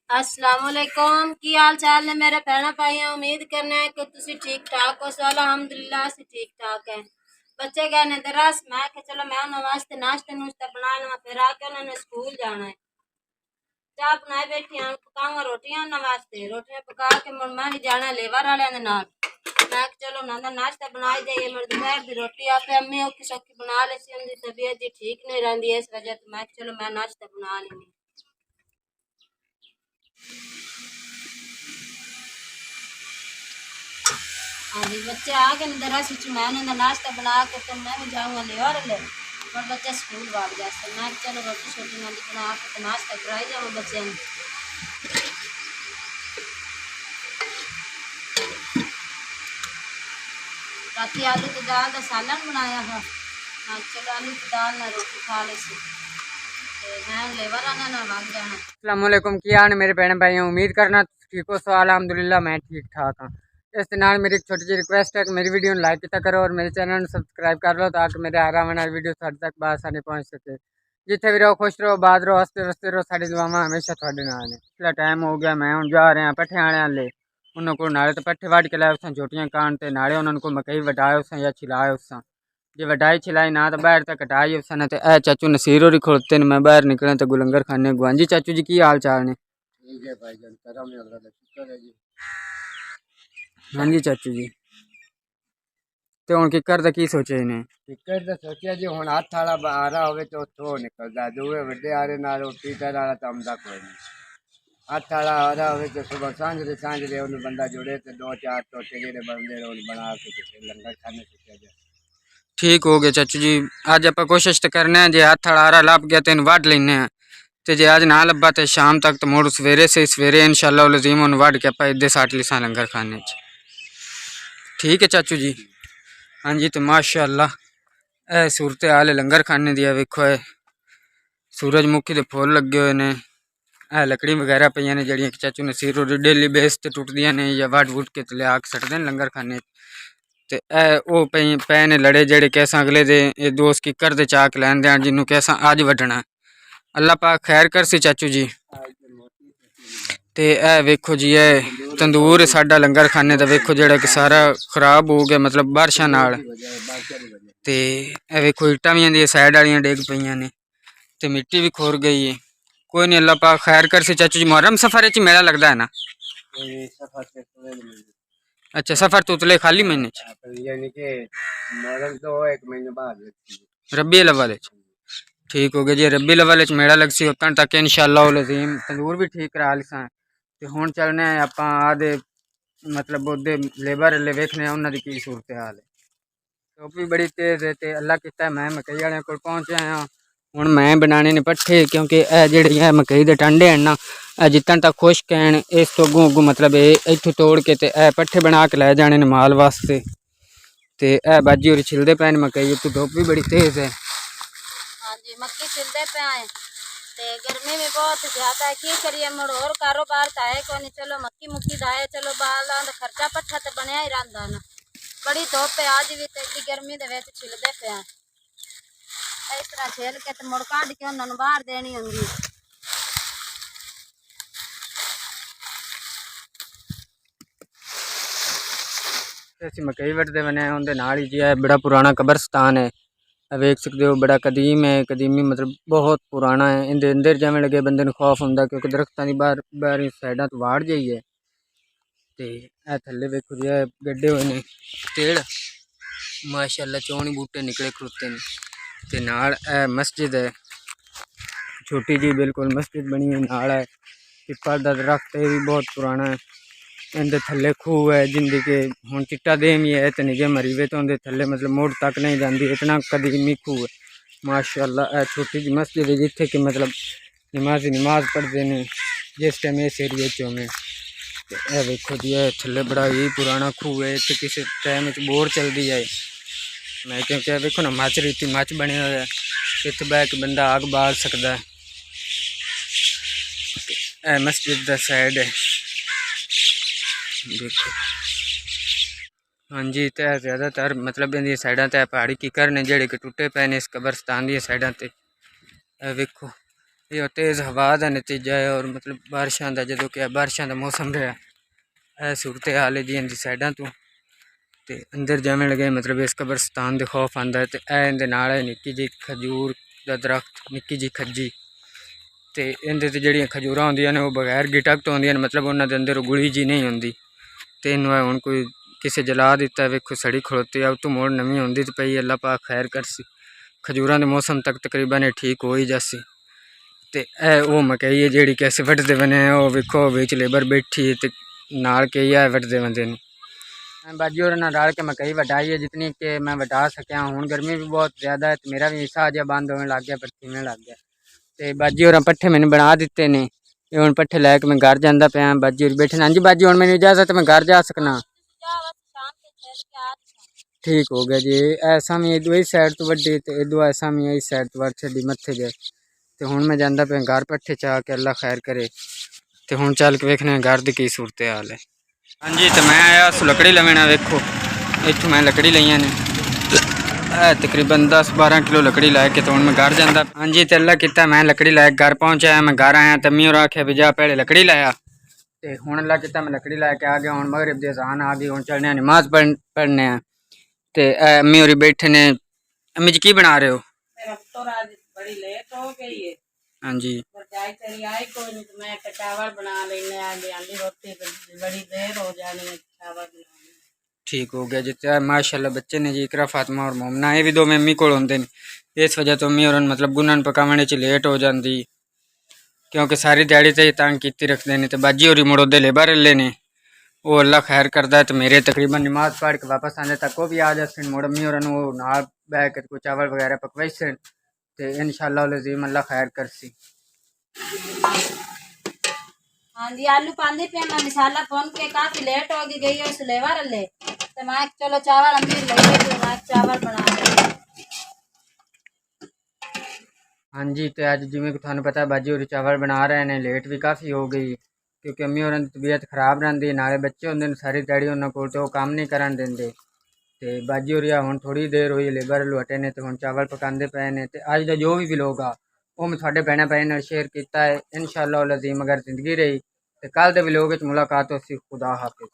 अस्सलामुअलैकुम की हाल चाल ने मेरे भैन भाई। उम्मीद करना है कि तुसी ठीक ठाक हो। सो अल्हम्दुलिल्लाह से ठीक ठाक है। बच्चे गए ने दरस, मैं कि चलो मैं उन्होंने वास्ते नाश्ते नुश्ते बना लवा, फिर आके उन्होंने स्कूल जाना है। चाह बनाए बैठी हूँ, पकाऊंगा रोटियां उन्होंने वास्ते। रोटियां पका के मुड़ मैं भी जाना लेबर वाले दे नाल। मैं कि चलो उन्होंने दा नाश्ता बनाई जाइए, मेरे दोपहर की रोटी आपे अम्मी औखी सौखी बना लेसी, उनकी तबीयत जी ठीक नहीं रही है, इस वजह तो मैं कि चलो मैं नाश्ता बना लेनी। हाँ जी, बच्चे आ गए ने दरअसल मैं उन्होंने नाश्ता बना के तो मैं भी जाऊँगा लेवर ले, और बच्चे स्कूल भाग जाते। मैं चलो रोटी छोटी नाली बना के तो नाश्ता कराई जाऊँ बच्चे ने। राती आलू की दाल का सालन बनाया था। हाँ चलो आलू की दाल ना रोटी खा ले सी, मैं लेवर आना ना भाग जाना। अस्सलाम वालेकुम, की हाल मेरे भैन भाई। उम्मीद करना ठीक हो। सो अल्हम्दुलिल्लाह मैं ठीक ठाक हाँ। इस नाल मेरी एक छोटी जी रिक्वेस्ट है कि मेरी वीडियो लाइक किया करो और मेरे चैनल को सब्सक्राइब कर लो ताकि मेरे आने वाली वीडियो तुहाडे तक बआसानी पहुँच सके। जिथे भी रहो खुश रहो, बात रहो, हंसते वसते रहो। साडी दुआवां हमेशा तुहाडे नाल ने। इसलिए टाइम हो गया, मैं हुण जा रहा पट्ठे आने वाले। उन्होंने को नाले तो पट्ठे वढ़ के लाए उस झोटियां कान ते, नाले उन्होंने को मकई वटाए उस या छिलाए उस। जे वटाई छिलाई ना तो बाहर तक कटाई उस ने। तो ए चाचू नसीर होरी खड़ोते ने, मैं बाहर निकला तो गुलंगर खाने गुआं जी। चाचू जी की हाल चाल ने? ठीक है भाईजान, करम है, अल्लाह का शुक्र है जी। हाँ जी चाचू जी। तो हुण किकर दा की सोचे ने? टिकट तो सोचा जी हुण हथ वाला आ रहा होवे तो उथों निकलदा, दूए वड्डे आरे नाल टीटर वाला तो आंदा कोई नहीं। हथ वाला आ रहा होवे तो सुबह सांझ उन्हें बंदा जुड़े तो दो चार टोटे जेडे बनदे ने बना के ते लंगर खाने सोचा जाए। ठीक हो गया चाचू जी। अज आप कोशिश तो करने हैं, जे हथ वाला आरा लभ गया तो इन वढ़ लेने हैं, तो जे अज ना लभा तो शाम तक तो मुड़ सवेरे से सवेरे इंशाअल्लाह लजीम उन वढ़ के आप इधे साट लिसा लंगर खाने च। ठीक है चाचू जी। हाँ जी, तो माशाअल्लाह ए सूरत हाल लंगर खाने दी। वेखो है सूरजमुखी के फुल लगे हुए ने, ए लकड़ी वगैरह पई ने जड़ियां चाचू ने सिर डेली बेस ते टुटदियां ने या वढ़ वुढ़ के लिया के सटदे लंगर खाने। ते ए ओ पे ने लड़े जेड़े कैसा अगले दे ये दोस्त की कर दे चाक लैन देन जिन्हों कैसा अज वड्डना। अल्लाह पाक खैर कर सी चाचू जी। ते ए वेखो जी ए तंदूर साडा लंगर खाने दा वेखो जेड़ा कि सारा खराब हो गया, मतलब बारिशां नाल। ते ए वेखो इट्टां भी इंदी साइड वालियां डिग पईयां ने ते मिट्टी भी खुर गई है। कोई नहीं, अल्लाह पाक खैर कर सी चाचू जी। मुहर्रम सफर च मेला लगदा है ना? अच्छा, सफर तो उतले खाली महीने यानी कि मुहर्रम तो एक महीने बाद रबी अव्वल च। ठीक हो गया जी, रबी अव्वल च मेला लगसी उतन तक इंशाअल्लाह लजीम तंदूर भी ठीक करा लिसा। ते हुण चलने आपां आदे मतलब ओदे लेबर ले वेखने उन्हां दी की सूरत हाल है। धुप भी बड़ी तेज है ते अल्लाह किता मैं मकई वाले कोल पहुंचे आया। हुण मैं बनाने ने पट्ठे, क्योंकि ए जेहड़ी है मकई दे टांडे हैं ना, जितन तक खुश्क हैं इस तो अगों अगों मतलब इत्थों तोड़ के ते ए पट्ठे बना के लै जाने ने माल वास्ते। ते ए बाजी होर छिलदे पे ने मकई, उत्तों धुप भी बड़ी तेज है। हाँ जी, मक्की छिलते पे आए ते गर्मी भी बहुत ज्यादा है, की करिए मुड़ और कारोबार तो है को नहीं। चलो मक्की मुक्की दाए, चलो बाल खर्चा पट्ठा तो बनया ही रहा ना। बड़ी धुप है अज भी, तो एडी गर्मी दे विच छिलदे पे हैं। इस तरह छिल के तो मुड़ कढ़ के उन्होंने बाहर देनी होंगी। असीं मकई वड्डदे बने उहदे नाल ही जी है बड़ा पुराना कब्रस्तान है। वेख सकते हो बड़ा कदीम है, कदीमी मतलब बहुत पुराना है। इंदे अंदर जाने लगे बंदे नूं खौफ हुंदा, क्योंकि दरख्तां दी बाहर साइडां तो वाड़ जाई है। ते ए थल्ले वेखो जी गड्ढे हुए ने तेड़, माशाअल्लाह चौनी बूटे निकले खड़ोते ने। ते नाल ए मस्जिद है छोटी जी, बिल्कुल मस्जिद बनी हुई नाल है। पिपल दा दरख्त है भी बहुत पुराना है। इनके थल्ले खूह है जिंदी के हुण चिट्टा देम ही है, तो निजे मरी वे तो उनके थल्ले मतलब मोड़ तक नहीं जाती, इतना कदीमी खूह है माशाअल्लाह। छोटी जी मस्जिद है जिथे कि मतलब नमाजी नमाज पढ़ते हैं जिस टाइम इस एरिए चोमें। वेखो जी थल्ले बड़ा ही पुराना खूह है, तो किसी टाइम बोर चलती है। मैं क्योंकि वेखो ना मच रीति मच बने हुए, इत बह के बंदा आग बाल सकता है। मस्जिद का साइड है देखो। हाँ जी, तो ज़्यादातर मतलब इन साइडा तो पहाड़ी किकर ने जेड़े कि टुटे पे ने इस कब्रस्तान दी साइडा ते। वेखो ये तेज़ हवा का नतीजा है और मतलब बारिशों का जो कि बारिशों का मौसम रहा है सूरत हाल है जी इनकी साइडा तो अंदर जाने लगे मतलब इस कब्रस्तान के खौफ आंदा है तो इहदे नाल है निक्की जी खजूर का दरख्त निक्की जी खज्जी तो इहदे ते जड़ियाँ खजूरां होंदियां ने वो बगैर गिटक तो होंदियां ने मतलब उन्हां दे अंदर गुली जी नहीं होंदी तो इन्हू हुण कोई किसी जला दिता है वेखो सड़ी खड़ोती है तो मुड़ नवी होंदी तो पई अल्लाह पाक खैर करसी खजूरां दे मौसम तक तकरीबन ये ठीक हो ही जासी ते वो मकई है जी कैसे वड्डदे बने वो वेखो बिच लेबर बैठी है तो नाल कई है वड्डदे बंदे ने मैं बाजी और ना डाल के मकई वटाई है जितनी कि मैं वटा सकिया हूँ गर्मी भी बहुत ज़्यादा है तो मेरा भी हिस्सा अजय बंद होने लग गया पसीने लग गया तो बाजी और पट्ठे मैंने बना दिते ने ये हूँ पट्ठे लैके मैं घर जाता पाया बाजी और बैठे हाँ जी बाजी हूँ मैंने इजाजत मैं घर जा सकना ठीक हो गया जी ऐसा भी इधो इस साइड तो वड्डी तो इधो ऐसा भी इस साइड तो वड़ छड़ी मत्थे जे तो हूँ मैं जाता पाया घर पट्ठे चाह के अल्लाह खैर करे तो हूँ चल के वेखने घर की की सूरत हाल है। हाँ जी तो मैं आया उस लकड़ी लवेना वेखो इतों मैं लकड़ी लिया ने तकरीबन 10-12 किलो लकड़ी लै के तो हूँ मैं घर जाता। हाँ जी तो अल्लाह किया मैं लकड़ी लै घर पहुँचाया मैं घर आया तो अम्मी और आख्या भी जा पहले लकड़ी लाया तो हूँ अल्लाह किया मैं लकड़ी लै के आ गया हूँ मगरिब दी अज़ान आ गई हूँ चलने नमाज पढ़ने तो अम्मी और बैठे ने अम्मी जी की बना रहे हो? बड़ी लेट हो गई है। हाँ जी चाय चली आई कोई नहीं तो मैं चावल बना लेने आंधी रोटी बड़ी देर हो जानी है चावल बनाने ठीक हो गया जितना माशाल्लाह बच्चे ने जी इकरा फातिमा और मोमना ये भी दो मम्मी को होंगे इस वजह तो अम्मी और मतलब गुनन पकाने च लेट हो जाती क्योंकि सारी दिहाड़ी तो तंग की रखते हैं तो बाजी और मुड़ोदे लेबर लेने वो अल्लाह खैर करता है तो मेरे तकरीबन नमाज पढ़ के वापस आने तक वो भी आ जाते मुड़ अम्मी और नाल बह के कोई चावल वगैरह पकवाई से तो इंशाअल्लाह अज़ीम अल्लाह खैर करसी। हाँ जी आलू पांदी पे मैं मसाला भून के काफी लेट हो गई उस लेवर ले तो मैं चलो चावल अम्मी ले तो मैं चावल बना ले। हाँ जी तो अज जिमें कि थानू पता बाजी और चावल बना रहे हैं लेट भी काफ़ी हो गई क्योंकि अम्मी और तबीयत खराब रही नाले बच्चे होंगे सारी दैड़ी उन्होंने को तो काम नहीं करन देंगे तो बाजी और हूँ थोड़ी देर हुई लेबर हटे ने तो हूँ चावल पकाते पे ने तो अज का जो भी व्लॉग आ वो मैं थोड़े भैन भाई शेयर किया है इंशाअल्लाह अज़ीम अगर जिंदगी रही तो कल के व्लॉग मुलाकात हो सी खुदा हाफिज़।